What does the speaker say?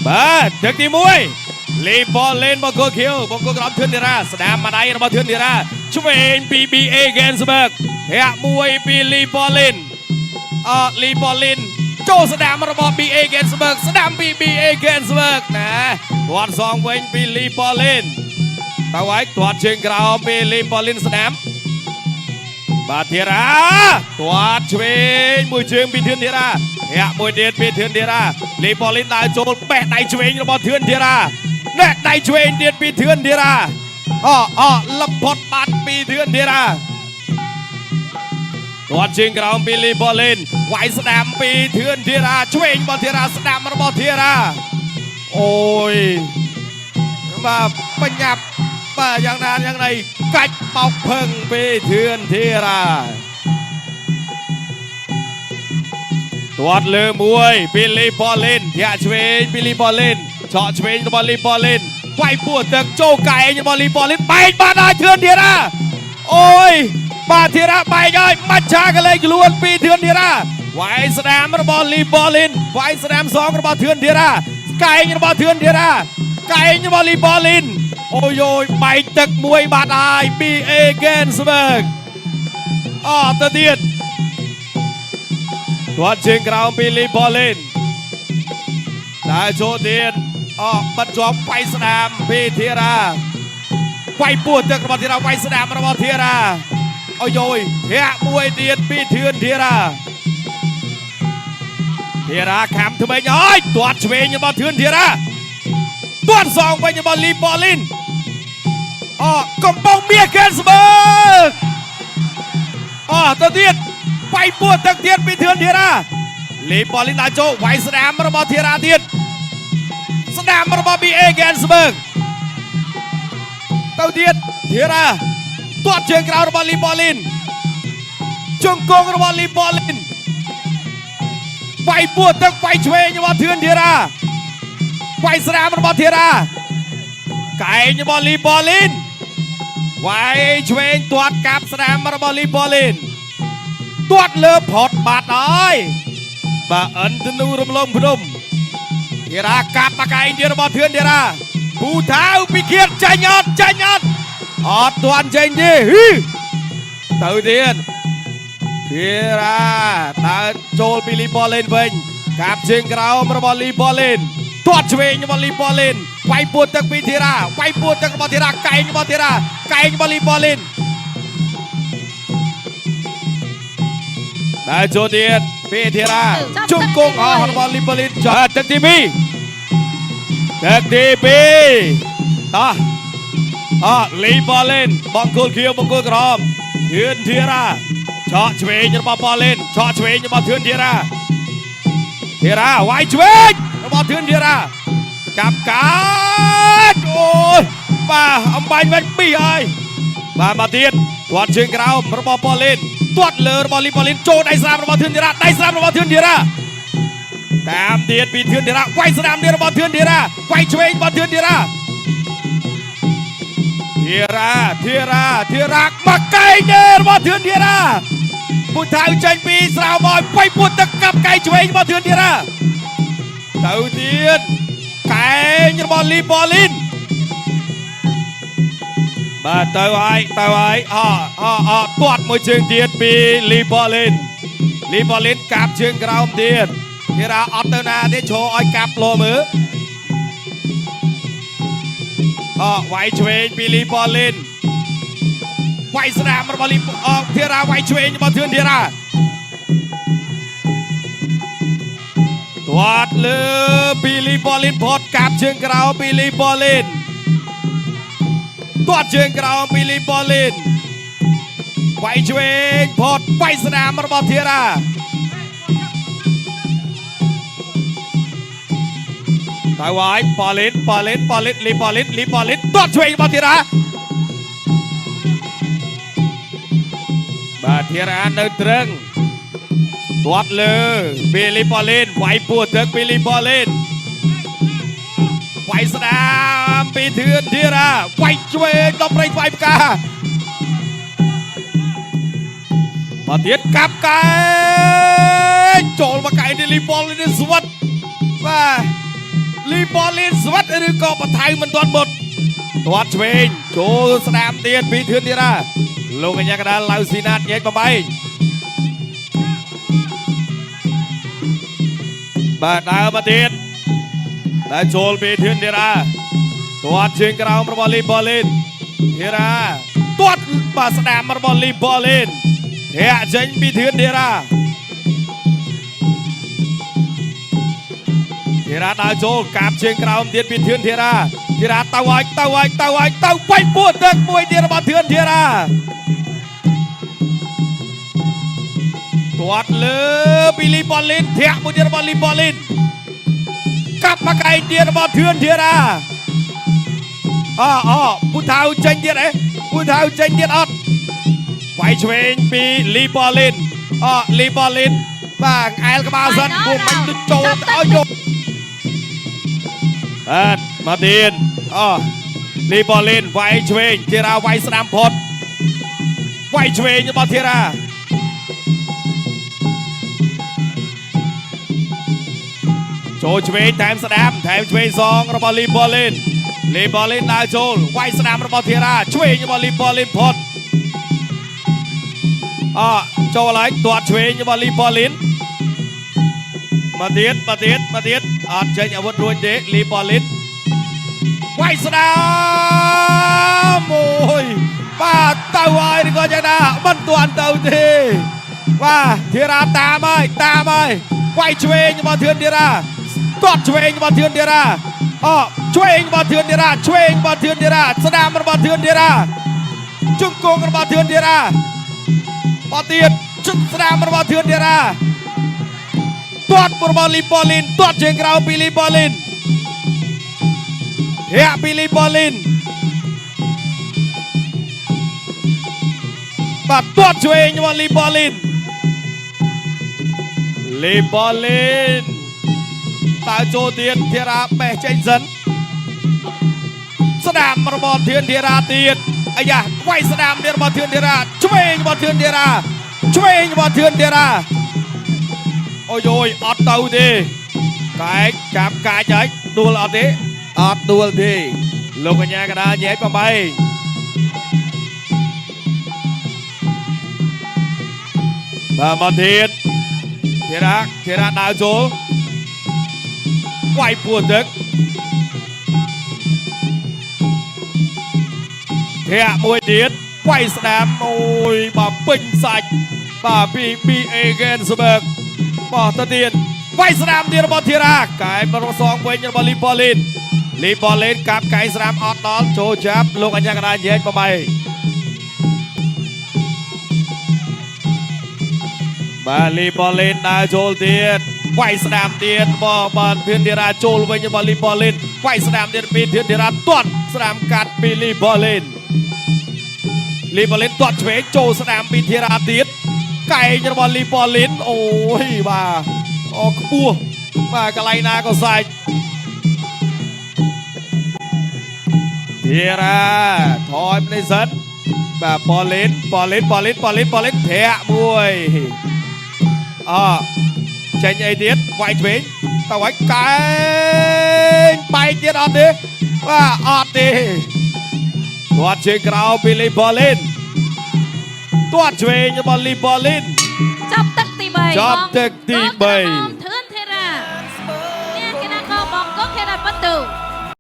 បាទទឹកទី1លីប៉ូលេនបង្គោលខៀវបង្គោលក្រោមធឿនធីរ៉ាស្ដាមម្ដាយរបស់ធឿនធីរ៉ាឆ្វេងពី BA Gensberg ធាក់មួយពីលីប៉ូលេនលីប៉ូលេនចូលស្ដាមរបស់ BA Gensberg ស្ដាមពី BA Gensberg ណាគាត់សងវិញពីលីប៉ូលេនតើហើយគាត់ជើងក្រោមពីលីប៉ូលេនស្ដាមបាទធីរ៉ាគាត់ឆ្វេងមួយជើងពីធឿនធីរ៉ាធាក់មួយទៀតពីធឿនធីរ៉ាលីប៉ូលេនដើរចូលបេះដៃឆ្វេងរបស់ធឿនធីរ៉ាណែដៃឆ្វេងទៀតពីធឿនធីរ៉ាលឹបផុតបាត់ពីធឿនធីរ៉ាគាត់ជើងក្រោមពីលីប៉ូលេនវាយស្ដាំពីធឿនធីរ៉ាឆ្វេងរបស់ធីរ៉ាស្ដាំរបស់ធីរ៉ាអូយបាទបញ្ញាប់បាទយ៉ាងណាយ៉ាងណីកាច់បោកភឹងពីធឿនធីរ៉ាទាត់លើមួយពីលីប៉ូលេនធាក់ឆ្វេងពីលីប៉ូលេនឆក់ឆ្វេងរបស់លីប៉ូលេនវាយពោះទឹកចូលកែងរបស់លីប៉ូលេនបែកបាត់ហើយធឿនធីរ៉ាអូយបាទធីរ៉ាបែកហើយបាច់ឆាកលេងខ្លួនពីធឿនធីរ៉ាវាយស្ដាមរបស់លីប៉ូលេនវាយស្ដាមសងរបស់ធឿនធីរ៉ាកែងរបស់ធឿនធីរ៉ាកែងរបស់លីប៉ូលេនអូយបែកទឹកមួយបាត់ហើយ BA Gensberg ទៅទៀតគាត់ជើងក្រោមពីលីប៉ូលេនដើរចូលទៀតបិទជាប់វាយស្ដាមពីធីរ៉ាវាយពោះទឹករបស់ធីរ៉ាវាយស្ដាមរបស់ធីរ៉ាអូយធាក់មួយទៀតពីធឿនធីរ៉ាខំថ្មីហើយទាត់ឆ្វេងរបស់ធឿនធីរ៉ាទាត់សងវិញរបស់លីប៉ូលេនកំពុងមាស Gensberg ទៅទៀតវាយពោះទឹកទៀតពីធឿនធីរ៉ាលីប៉ូលេនដើរចូលវាយស្ដាមរបស់ធីរ៉ាទៀតស្ដាមរបស់ BA Gensberg ទៅទៀតធីរ៉ាទាត់ជើងក្រោយរបស់លីប៉ូលេនជង្គង់របស់លីប៉ូលេនវាយពោះទឹកវាយឆ្វេងរបស់ធឿនធីរ៉ាវាយស្ដាមរបស់ធីរ៉ាកែងរបស់លីប៉ូលេនវាយឆ្វេងទាត់កាប់ស្ដាមរបស់លីប៉ូលេនទាត់លើផុតបាត់ហើយបាទអិនទនូរំលងភ្នំធីរ៉ាកាប់បកែងទៀតរបស់ធឿនធីរ៉ាពូថាវពីគៀតចាញ់អត់ទាន់ចេញទេទៅទៀតធីរ៉ាដើរចូលពីលីប៉ូលេនវិញកាប់ជើងក្រោមរបស់លីប៉ូលេនទាត់ឆ្វេងរបស់លីប៉ូលេនវាយពោះទឹកពីធីរ៉ាវាយពោះទឹករបស់ធីរ៉ាកែងរបស់ធីរ៉ាកែងរបស់លីប៉ូលេនដើរចូលទៀតពីធីរ៉ាជង្គង់របស់លីប៉ូលេនទឹកទី2តោះលីប៉ូលេនបង្គោលខៀវបង្គោលក្រហមធឿនធីរ៉ាឆក់ឆ្វេងរបស់ប៉ូលេនឆក់ឆ្វេងរបស់ធឿនធីរ៉ាវាយឆ្វេងរបស់ធឿនធីរ៉ាកាប់កាច់អូយបាទអំបញ្ញវិញពីរហើយបាទមកទៀតទាត់ជើងក្រោមរបស់ប៉ូលេនទាត់លើរបស់លីប៉ូលេនចូលដៃស្រាមរបស់ធឿនធីរ៉ាតាមទៀតពីធឿនធីរ៉ាវាយស្ដាមទៀតរបស់ធឿនធីរ៉ាវាយឆ្វេងរបស់ធឿនធីរ៉ាមកកែងរបស់ធឿនធីរ៉ាពូថាវចេញពីស្រោមឲ្យវាយពោះទឹកកាប់កែងឆ្វេងរបស់ធឿនធីរ៉ាទៅទៀតកែងរបស់លីប៉ូលេនបាទទៅហើយទាត់មួយជើងទៀតពីលីប៉ូលេនកាប់ជើងក្រោមទៀតធីរ៉ាអត់ទៅណាទេឈរឲ្យកាប់លោមើលវាយឆ្វេងពីលីប៉ូលេនវាយស្ដាមរបស់ធីរ៉ាវាយឆ្វេងរបស់ធឿនធីរ៉ាទាត់លើពីលីប៉ូលេនផុតកាប់ជើងក្រោមពីលីប៉ូលេនទាត់ជើងក្រោមពីលីប៉ូលេនវាយឆ្វេងផុតវាយស្ដាមរបស់ធីរ៉ាទៅហើយប៉ូលេនលីប៉ូលេនទាត់ឆ្វេងរបស់ធីរ៉ាបាទធីរ៉ានៅត្រឹងទាត់លើពីលីប៉ូលេនវាយពោះទឹកពីលីប៉ូលេនវាយស្ដាមពីធឿនធីរ៉ាវាយឆ្វេងដល់ប្រេងវាយផ្កាមកទៀតកាប់កែចូលមកកែទីលីប៉ូលេនស្វិតបាទ លីបលីនស្វិតឬក៏បថៅមិនទាន់មុតទាត់ឆ្វេងចូលស្ដាមទៀតពីធឿនធីរ៉ាលោកកញ្ញាកដាលឡៅស៊ីណាតញែកបំបីបាទដើរមកទៀតតែចូលពីធឿនធីរ៉ាទាត់ជើងក្រោមរបស់លីបលីនធីរ៉ាទាត់បាទស្ដាមរបស់លីបលីនធាក់ចេញពីធឿនធីរ៉ាធីរ៉ាដើរចូលកាប់ជើងក្រោមទៀតពីធឿនធីរ៉ាធីរ៉ាទៅឲ្យទៅបាញ់ពួតទឹកមួយទៀតរបស់ធឿនធីរ៉ាទាត់លើពីលីបលីនធាក់មួយទៀតរបស់លីបលីនកាប់មកកែងទៀតរបស់ធឿនធីរ៉ាពូថៅចេញទៀតពូថៅចេញទៀតអត់វាយឆ្វេងពីលីបលីនលីបលីនបាទអែលក្បាលសិនពួកមិនទៅចូលឲ្យយកមកទៀតលីបលីនវាយឆ្វេងធីរ៉ាវាយស្ដាំផុតវាយឆ្វេងរបស់ធីរ៉ាចូលឆ្វេងថែមស្ដាំថែមឆ្វេងសងរបស់លីបលីនដើរចូលវាយស្ដាំរបស់ធីរ៉ាឆ្វេងរបស់លីបលីនផុតចូលហើយទាត់ឆ្វេងរបស់លីបលីនមកទៀតអត់ចេញអាវុធរួចទេលីបលីនវាយស្ដាមអូយបាទទៅហើយឬក៏យ៉ាងណាមិនទាន់ទៅទេបាទធីរ៉ាតាមហើយវាយឆ្វេងរបស់ធឿនធីរ៉ាទាត់ឆ្វេងរបស់ធឿនធីរ៉ាឆ្វេងរបស់ធឿនធីរ៉ាស្ដាមរបស់ធឿនធីរ៉ាជង្គង់របស់ធឿនធីរ៉ាបត់ទៀតជង្គង់ស្ដាមរបស់ធឿនធីរ៉ាទាត់របស់លីបលីនទាត់ជើងក្រោមពីលីបលីនធាក់ពីលីបលីនបាទទាត់ឆ្វេងរបស់លីបលីនតើចូលទៀតធីរ៉ាបេះចេញសិនស្ដាមរបស់ធឿនធីរ៉ាទៀតអាយ៉ាវាយស្ដាមទៀតរបស់ធឿនធីរ៉ាឆ្វេងរបស់ធឿនធីរ៉ាអូយអត់ទៅទេកែកចាប់កាច់ហើយដួលអត់ទេលោកកញ្ញាកដាញែក8បាទមកទៀតធីរ៉ាដើរចូលវាយពួតទឹកធាក់មួយទៀតវាយស្ដាមអូយបាទពេញសាច់បាទពីអេហ្គេនស្បឺកបោះទៅទៀតវាយស្ដាមទៀតរបស់ធីរ៉ាកែមករកសងវិញរបស់លីបលីនកាប់កែស្ដាមអត់ដល់ចូលចាប់លោកអញ្ញាកណ្ដាលញែក8បាទលីបលីនដើរចូលទៀតវាយស្ដាមទៀតបាទធឿនធីរ៉ាចូលវិញរបស់លីបលីនវាយស្ដាមទៀតពីធឿនធីរ៉ាទាត់ស្ដាមកាត់ពីលីបលីនទាត់ឆ្វេងចូលស្ដាមពីធីរ៉ាទៀតកែងរបស់លីបលីនអូយបាទខ្ពស់បាទកន្លែងណាក៏សាច់ធីរ៉ាថយផ្នែកសិនបាទបលីនធាក់មួយចេញអីទៀតវាយឆ្វេងទៅឲ្យកែងបែកទៀតអត់ទេបាទអត់ទេទាត់ជើងក្រោមពីលីបលីនទាត់ឆ្វេងរបស់លីបលីនចាប់ទឹកទី3ធឿនធីរ៉ាអ្នកគណៈកោបងកងខេរ៉ាបតូ